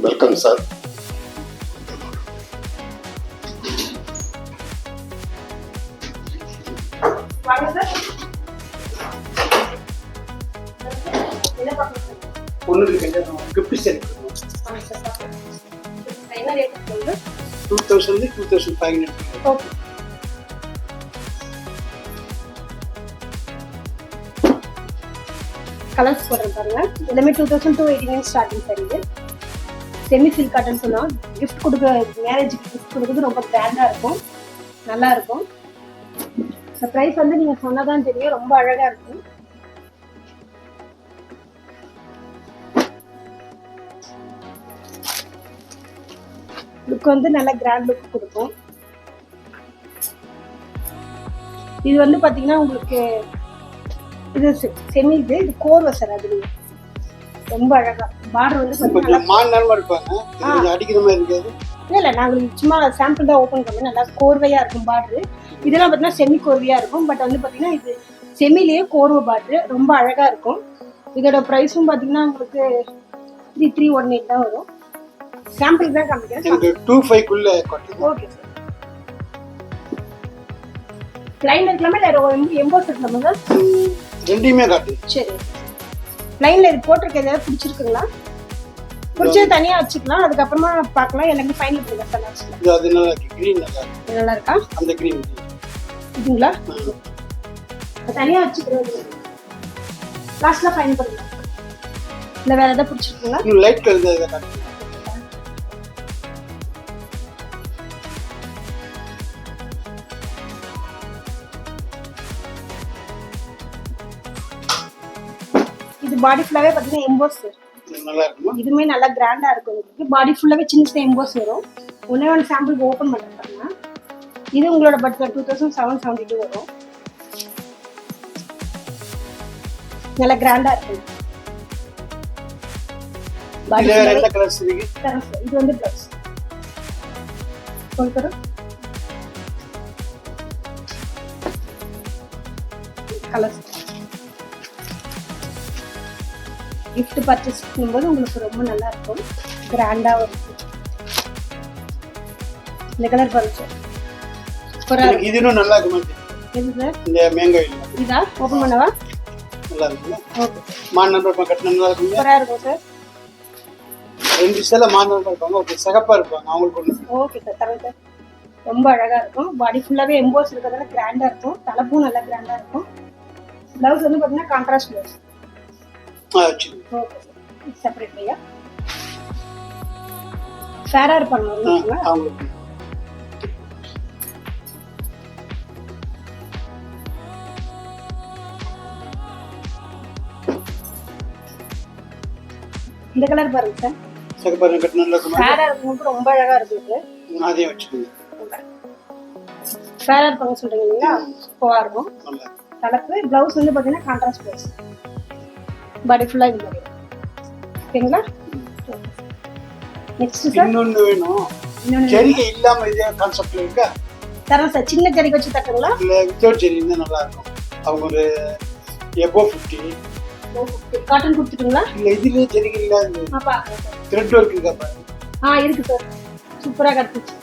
Welcome sir. வாங்க sir. என்ன பார்க்கணும்? பொண்ணுக்கு கல்யாணம் கிஃப்ட் செட் வாங்க சார் பார்க்கலாம். என்ன ரேட் சொல்லுங்க? 2000 2500. ஓகே. கலர்ஸ் போடுறேன் பாருங்க. எல்லாமே 2289 ஸ்டார்டிங் சார். இது செமி சில்க் காட்டன் சொன்னோம். கிஃப்ட் கொடுக்க மேரேஜுக்கு கிஃப்ட் கொடுக்குறது ரொம்ப கிராண்டாக இருக்கும், நல்லா இருக்கும். இந்த ப்ரைஸ் வந்து நீங்கள் சொன்னதான் தெரியும், ரொம்ப அழகாக இருக்கும். லுக் வந்து நல்ல கிராண்ட் லுக் கொடுக்கும். இது வந்து பார்த்தீங்கன்னா உங்களுக்கு இது செமி இது கோர்வை சார். அது ரொம்ப அழகா பார்டர் வந்து கொஞ்சம் மாநிலமா இருப்பாங்க, அடிக்கிற மாதிரி இருக்காது. இல்லை நாங்கள் சும்மா சாம்பிள் தான் ஓப்பன் பண்ணி நல்லா கோர்வையா இருக்கும் பார்டரு. இதெல்லாம் பார்த்தீங்கன்னா செமி கோர்வையா இருக்கும். பட் வந்து பார்த்தீங்கன்னா இது செமிலேயே கோர்வை பார்டரு ரொம்ப அழகா இருக்கும். இதோட ப்ரைஸும் பார்த்தீங்கன்னா உங்களுக்கு 3318 தான் வரும். சாம்பிள் தான் காமிக்கிறேன். 25 ஓகே சார். லைன் இருக்கலாமா இல்லை எம்போஸ் இருக்கலாமா சார்? ரெண்டுமே காட்டு. சரி, லைன்ல இது போட்டிருக்க ஏதாவது பிடிச்சிருக்குங்களா? பிடிச்சது தனியா வச்சுக்கலாம், அதுக்கப்புறமா பார்க்கலாம். எல்லாமே ஃபைனல் பண்ணி சார் வச்சுக்கலாம். இது அது நல்லா இருக்கு, கிரீன் நல்லா இருக்கு. இது நல்லா இருக்கா? அந்த கிரீன் இதுங்களா? தனியா வச்சுக்கிறது லாஸ்ட்ல ஃபைனல் பண்ணலாம். இல்லை வேற ஏதாவது பிடிச்சிருக்குங்களா? இன்னும் லைட் கலர் தான் இதை காட்டு. இது பாடி ஃபுல்லாவே பார்த்தீங்கன்னா எம்போஸ் சார். நல்லா இருக்குமா? இதுவுமே நல்லா கிராண்டா இருக்கும். இதுக்கு பாடி ஃபுல்லாவே சின்ன சின்ன எம்போஸ் வரும். ஒன்று சாம்பிள் ஓப்பன் பண்ணுறாங்க. இது உங்களோட பட்ஜெட் 2772 வரும். நல்லா கிராண்டா இருக்கும். என்ன கலர்ஸ் இருக்கு? இது வந்து ப்ளவுஸ் கொடுக்குறோம். கலர்ஸ் கிஃப்ட் பர்ச்சேஸ் பண்ணும்போது உங்களுக்கு ரொம்ப நல்லா இருக்கும், கிராண்டாகவும் இருக்கும். இந்த கலர் பாருங்க சூப்பரா இருக்கு. இது இன்னும் நல்லா இருக்கு மாதிரி. எது சார்? இந்த மேங்கோ இல்ல. இதா ஓபன் பண்ணவா? நல்லா இருக்குல்ல? ஓகே. மான் நம்பர் கட்டினா நல்லா இருக்கும். சூப்பரா இருக்கும் சார். ரெண்டு சேல மான் நம்பர் இருப்பாங்க, ஒரு சகப்பா இருப்பாங்க. அவங்களுக்கு ஒண்ணு. ஓகே சார், தரேன் சார். ரொம்ப அழகா இருக்கும். பாடி ஃபுல்லாவே எம்போஸ் இருக்கிறதால கிராண்டா இருக்கும். தலைப்பும் நல்லா கிராண்டா இருக்கும். பிளவுஸ் வந்து பாத்தீங்கன்னா contrast blouse. Okay sir. Separate பையா ஃபேரா இருப்பாங்க அவங்களுக்கு. இந்த கலர் பாருங்க சார். சகப்பா கட்டினா நல்லா இருக்கும். ஃபேரா இருக்கும், ரொம்ப அழகா இருக்கு. அதே வச்சுக்கோங்க. ஃபேரா இருப்பாங்க சொல்றீங்க இல்லையா? சூப்பரா இருக்கும். தலைப்பு பிளவுஸ் வந்து பாத்தீங்கன்னா கான்ட்ராஸ்ட் பிளவுஸ். பாடி ஃபுல்லா இந்த மாதிரி ஓகேங்களா? நெக்ஸ்ட் சார் இன்னொன்னு வேணும். ஜரிகை இல்லாம இதே கான்செப்ட்ல இருக்கா? தரேன் சார். சின்ன ஜரிகை வச்சு தட்டுங்களா? இல்ல வித்தவுட் ஜரி இருந்தா நல்லா இருக்கும். அவங்க ஒரு எபோ 50 காட்டன் கொடுத்துட்டுங்களா? இல்ல இதுலயே ஜரிகை இல்லாத பாக்குறேன் சார். த்ரெட் ஒர்க் இருக்கா பாருங்க. இருக்கு சார். சூப்பரா கட்டுச்சு.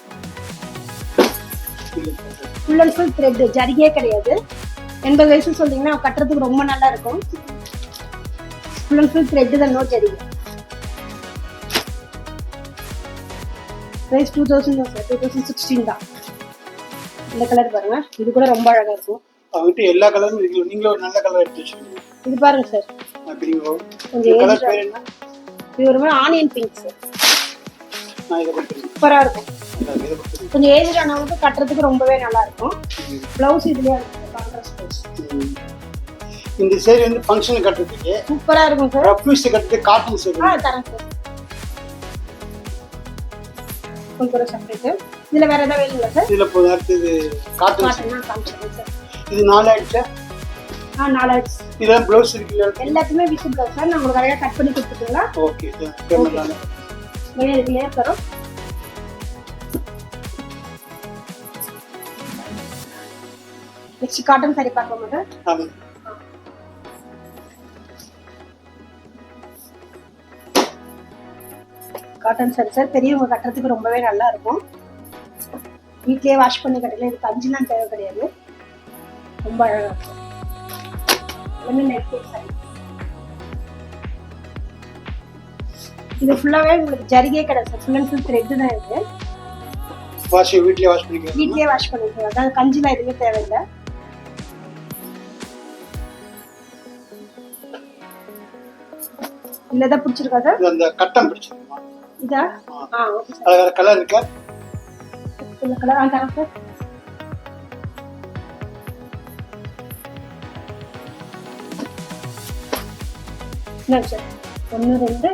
ஃபுல் அண்ட் ஃபுல் த்ரெட், ஜரிகையே கிடையாது. 80 வயசு சொல்றீங்கன்னா கட்டுறதுக்கு ரொம்ப நல்லா இருக்கும். ஃபுல் அண்ட் ஃபுல் த்ரெட் தான், நோ ஜரிகை. பிரைஸ் 2000 தான் சார். 2016 தான். இந்த கலர் பாருங்க, இது கூட ரொம்ப அழகா இருக்கும். அவங்ககிட்ட எல்லா கலரும் இருக்கு. நீங்களும் ஒரு நல்ல கலர் எடுத்து வச்சிருக்கீங்க. இது பாருங்க சார். கொஞ்சம் கலர் பேர் என்ன? இது ஒரு மாதிரி ஆனியன் பிங்க் சார். நான் இதை கொடுத்துருக்கேன். சூப்பரா இருக்கும். கொஞ்சம் ஏஜ் ஆனவங்க கட்டுறதுக்கு ரொம்பவே நல்லா இருக்கும். பிளவுஸ் இதுலயே கான்ட்ராஸ்ட் பிளவுஸ். இந்த சேரி வந்து ஃபங்க்ஷன் கட்டுறதுக்கு சூப்பரா இருக்கும் சார். ரஃப் யூஸ் கட்டுறதுக்கு காட்டன் சேரி. தரேன் சார். கொஞ்சம் செப்பரேட். இதுல வேற ஏதாவது வேணுங்களா சார்? இதுல போய் அடுத்து காட்டன் காமிச்சிடுறேன் சார். இது 4 ஆயிடுச்சா? 4 ஆயிடுச்சு. இதெல்லாம் பிளவுஸ் இருக்குல்ல? எல்லாத்துமே விசிபிள் பிளவுஸ் சார். நான் உங்களுக்கு அழகா கட் பண்ணி கொடுத்துட்டுங்களா? Okay sir. கேமரால இதுக்கு லேயர் தரோம். நெக்ஸ்ட் காட்டன் சாரி பார்க்க மாட்டேன். ஆமா. காட்டன் சாரி சார், பெரியவங்க கட்டுறதுக்கு ரொம்பவே நல்லா இருக்கும். வீட்லயே வாஷ் பண்ணி கட்டல, இதுக்கு கஞ்சிலாம் தேவை கிடையாது. ரொம்ப அழகா இருக்கும். எல்லாமே லைட் வெயிட் சாரி. இது ஃபுல்லாவே உங்களுக்கு ஜரிகே கிடையாது sir, full and full thread தான் இருக்கு. வீட்லயே வாஷ் பண்ணிக்கலாம். வீட்லயே வாஷ் பண்ணிக்கலாம், அதாவது கஞ்சிலாம் எதுவுமே தேவையில்லை. இல்லதான் பிடிச்சிருக்கா சார்? அந்த கட்டம் பிடிச்சிருக்குமா? இதா? Okay sir. அது வேற கலர் இருக்கா? இந்த கலர் தரேன் சார். என்ன சார்? 1 2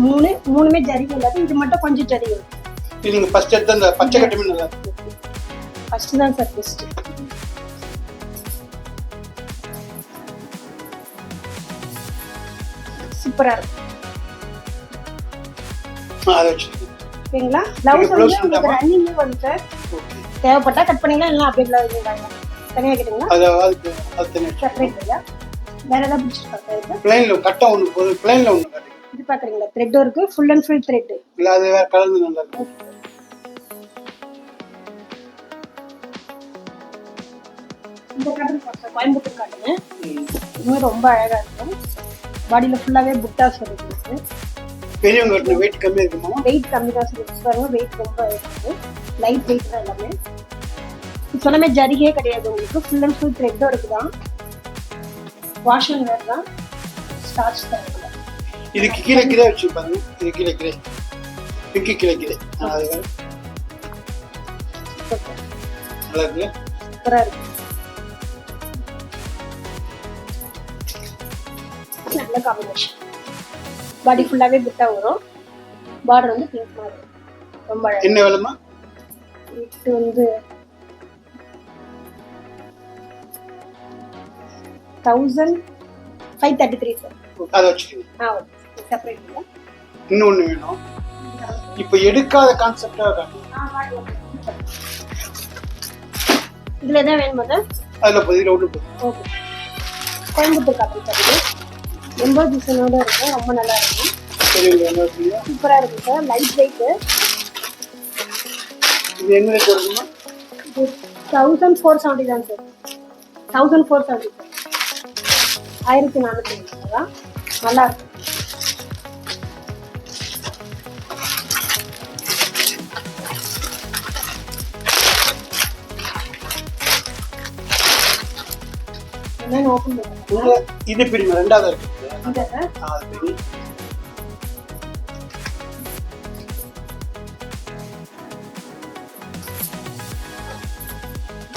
3 மூணுமே ஜரிகை இல்லாத, இது மட்டும் கொஞ்சம் ஜரிகை. இது நீங்க ஃபர்ஸ்ட் எடுத்த அந்த பச்சை கட்டுமே நல்லா இருக்கு. ஃபர்ஸ்ட் தான் சார் பெஸ்ட். சூப்பரா இருக்கு. அதை வச்சுக்கோங்க. ஓகேங்களா? ப்ளவுஸ் வந்து உங்களுக்கு ரன்னிங்ல வந்து சார். தேவைப்பட்டா கட் பண்ணிக்கலாம், இல்ல அப்படியே ப்ளவுஸ் வாங்க. தனியா கேட்டீங்களா? அது தனியா செப்பரேட் இல்ல. வேற ஏதாவது பிடிச்சிருக்கா சார்? இது ப்ளைன்ல கட்டம் ஒன்னு போது, ப்ளைன்ல ஒன்னு காட்டுங்க. இது பாக்குறீங்களா? த்ரெட் இருக்கு, ஃபுல் அண்ட் ஃபுல் த்ரெட். இல்ல அது வேற கலந்து நல்லா இருக்கு. இந்த காட்டன் பாருங்க, கோயம்புத்தூர் காட்டன். இது ரொம்ப அழகா இருக்கும். பாடியில ஃபுல்லாவே புட்டாஸ் இருக்கு. பெரியவங்க கட்டின வெயிட் கம்மியா இருக்குமா? வெயிட் கம்மி தான் இருக்கு பாருங்க, வெயிட் ரொம்ப இருக்கு. லைட் வெயிட் தான் எல்லாமே. சொன்னமே ஜரிகே கிடையாது உங்களுக்கு, ஃபுல் அண்ட் ஃபுல் த்ரெட் இருக்குதான். வாஷ் அண்ட் வேர் தான், ஸ்டார்ச் தான். இதுக்கு கீழே கீழே வச்சு பாருங்க. இது கீழே கீழே பிங்கி கீழே கீழே அது வேற நல்லா இருக்கு. சூப்பரா இருக்கு. நல்ல காம்பினேஷன். பாடி ஃபுல்லாவே புட்டா வரும். பார்டர் வந்து பிங்க் மாதிரி ரொம்ப அழகா. என்ன விலைமா? இது வந்து 1533 சார். அதை வச்சுக்கோங்க. செப்பரேட் இல்ல. இன்னொன்னு வேணும். இப்போ எடுக்காத கான்செப்டா காட்டுங்க. இதுல என்ன வேணுமா சார்? அதுல பதில ஒண்ணு போதும். ஓகே. Coimbatore cotton sir. இது எம்போஸ் டிசைனோட இருக்கு, ரொம்ப நல்லா இருக்கும். சூப்பரா இருக்கு சார், லைட் வெயிட். இது என்ன ரேட் வருதுமா? 1470 தான் சார். 1470 1450 தான். நல்லா இருக்கு. என்ன ஓபன் பண்ணுங்க. இது பிரிமா ரெண்டாவது இருக்கு. இந்த சார் அது பிரி.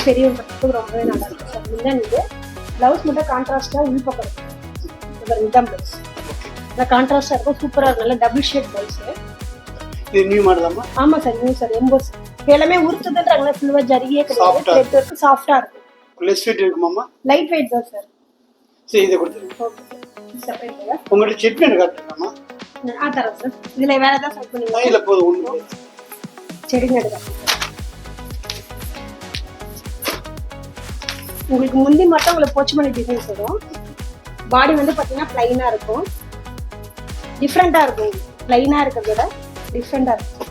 பெரியவங்களுக்கு ரொம்பவே நல்லா இருக்கு சார். முன்னாடி இது பிளவுஸ் மட்டும் கான்ட்ராஸ்டா உள் பக்கம் இருக்கு. இதுதான் பிளவுஸ். நல்லா கான்ட்ராஸ்டா இருக்கும், சூப்பரா இருக்கும். நல்ல டபுள் ஷேட் பிளவுஸ். இது நியூ மாடலாமா? ஆமா சார், நியூ சார். எம்போஸ் எல்லாமே உருத்துதுன்றாங்களே, ஃபுல்லா ஜரியே கிடையாது, த்ரெட் இருக்கு, சாஃப்ட்டா இருக்கும். லெஸ் வெயிட் இருக்குமாமா? லைட் வெயிட் தான் சார். சரி இத கொடுத்துருங்க. ஓகே செப்பரேட் இல்ல. உங்களுக்கு செட் பண்ணி காட்டுறேன்மா. தரேன் சார். இதுல வேற ஏதாவது செட் பண்ணுவீங்களா? இல்ல போதும் ஒண்ணு. செடிங்க எடுங்க. உங்களுக்கு முந்தி மட்டும் உங்களுக்கு போச்சுமணி டிசைன்ஸ் வரும். பாடி வந்து பாத்தீங்கன்னா பிளைனா இருக்கும், டிஃப்ரெண்டா இருக்கும். பிளைனா இருக்கிறத விட டிஃப்ரெண்டா இருக்கும்.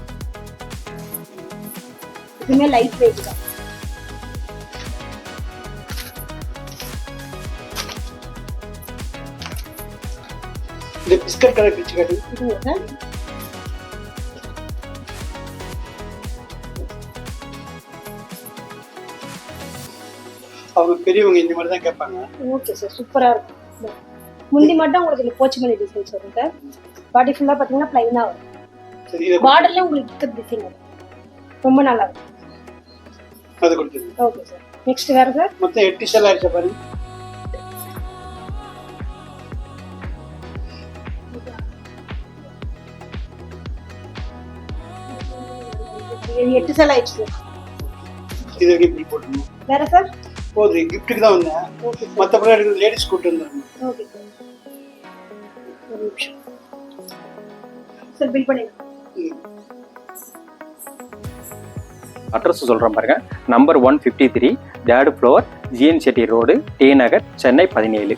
இதுமே லைட் வெயிட் தான். இந்த பிஸ்கட் கலர் பிச்சு காட்டு. இதுங்க சார். அவங்க பெரியவங்க இந்த மாதிரி தான் கேட்பாங்க. ஓகே சார், சூப்பரா இருக்கும். முந்தி மட்டும் உங்களுக்கு இந்த போச்சுமணி டிசைன்ஸ் வரும் சார். பாடி ஃபுல்லா பாத்தீங்கன்னா பிளைனா வரும். சரி இத பார்டர்ல உங்களுக்கு இந்த டிசைன் வரும். ரொம்ப நல்லா இருக்கும். அது கொடுத்துருங்க. Okay sir. நெக்ஸ்ட் வேற சார். மொத்தம் 8 செல் ஆயிடுச்சு பாருங்க. இது 8 செல் ஆயிடுச்சு. இது இப்படி போட்டுருங்க. வேற சார்? போது கிஃப்ட்டுக்கு தான் வந்தேன். Okay sir. மற்ற ப்ராடக்ட் லேடிஸ் கூட்டு வந்தாங்க. Okay sir. ஒரு நிமிஷம் சார், பில் பண்ணிடுங்க. அட்ரஸ் சொல்கிறேன் பாருங்க. Number 153 3rd floor, GN Chetty road, T Nagar, Chennai 17.